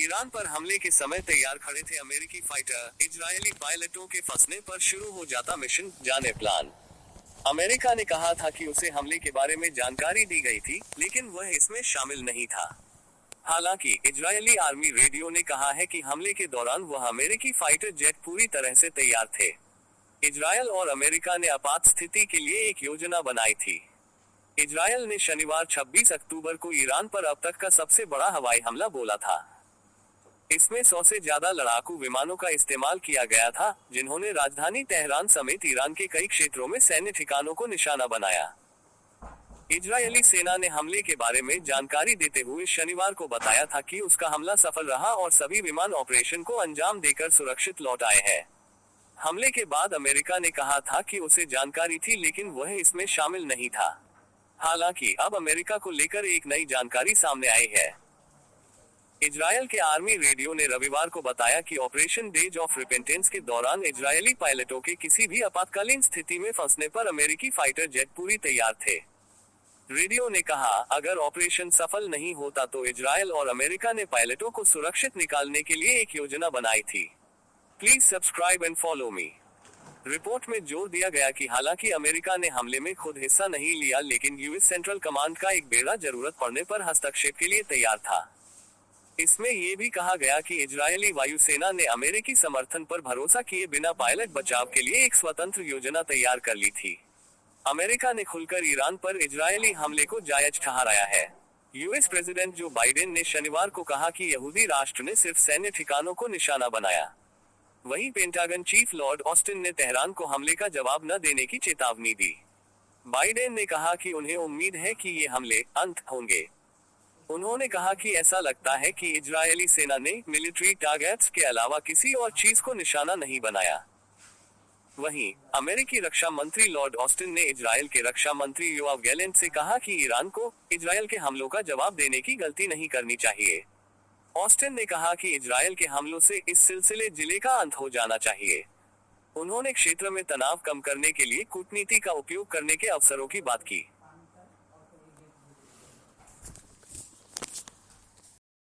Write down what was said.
Iran पर हमले के समय तैयार खड़े थे अमेरिकी फाइटर, इजरायली पायलटों के फंसने पर शुरू हो जाता मिशन, जाने प्लान। अमेरिका ने कहा था कि उसे हमले के बारे में जानकारी दी गई थी, लेकिन वह इसमें शामिल नहीं था। हालांकि इजरायली आर्मी रेडियो ने कहा है कि हमले के दौरान वह अमेरिकी फाइटर जेट पूरी तरह से तैयार थे। इजरायल और अमेरिका ने आपात स्थिति के लिए एक योजना बनाई थी। इजरायल ने शनिवार 26 अक्टूबर को ईरान पर अब तक का सबसे बड़ा हवाई हमला बोला था। इसमें 100 से ज्यादा लड़ाकू विमानों का इस्तेमाल किया गया था, जिन्होंने राजधानी तेहरान समेत ईरान के कई क्षेत्रों में सैन्य ठिकानों को निशाना बनाया। इजरायली सेना ने हमले के बारे में जानकारी देते हुए शनिवार को बताया था कि उसका हमला सफल रहा और सभी विमान ऑपरेशन को अंजाम देकर सुरक्षित लौट आए हैं। हमले के बाद अमेरिका ने कहा था कि उसे जानकारी थी, लेकिन वह इसमें शामिल नहीं था। हालांकि अब अमेरिका को लेकर एक नई जानकारी सामने आई है। इजरायल के आर्मी रेडियो ने रविवार को बताया कि ऑपरेशन डेज ऑफ रिपेंटेंस के दौरान इजरायली पायलटों के किसी भी आपातकालीन स्थिति में फंसने पर अमेरिकी फाइटर जेट पूरी तैयार थे। रेडियो ने कहा, अगर ऑपरेशन सफल नहीं होता तो इजरायल और अमेरिका ने पायलटों को सुरक्षित निकालने के लिए एक योजना बनाई थी। Please subscribe and follow me. Report में जोर दिया गया कि हालांकि अमेरिका ने हमले में खुद हिस्सा नहीं लिया, लेकिन यूएस सेंट्रल कमांड का एक बेड़ा जरूरत पड़ने पर हस्तक्षेप के लिए तैयार था। इसमें यह भी कहा गया कि इजरायली वायुसेना ने अमेरिकी समर्थन पर भरोसा किए बिना पायलट बचाव के लिए एक स्वतंत्र योजना तैयार कर ली थी। अमेरिका ने खुलकर ईरान पर इजरायली हमले को जायज ठहराया है। यूएस प्रेसिडेंट जो बाइडेन ने शनिवार को कहा कि यहूदी राष्ट्र ने सिर्फ सैन्य ठिकानों को निशाना बनाया। वहीं पेंटागन चीफ लॉर्ड ऑस्टिन ने तेहरान को हमले का जवाब न देने की चेतावनी दी। बाइडेन ने कहा कि उन्हें उम्मीद है कि ये हमले अंत होंगे। उन्होंने कहा कि ऐसा लगता है कि इजरायली सेना ने मिलिट्री टारगेट्स के अलावा किसी और चीज को निशाना नहीं बनाया। वहीं अमेरिकी रक्षा मंत्री लॉर्ड ऑस्टिन ने इजरायल के रक्षा मंत्री योआव गैलेंट से कहा कि ईरान को इजरायल के हमलों का जवाब देने की गलती नहीं करनी चाहिए। ऑस्टिन ने कहा कि इजरायल के हमलों से इस सिलसिले जिले का अंत हो जाना चाहिए। उन्होंने क्षेत्र में तनाव कम करने के लिए कूटनीति का उपयोग करने के अवसरों की बात की।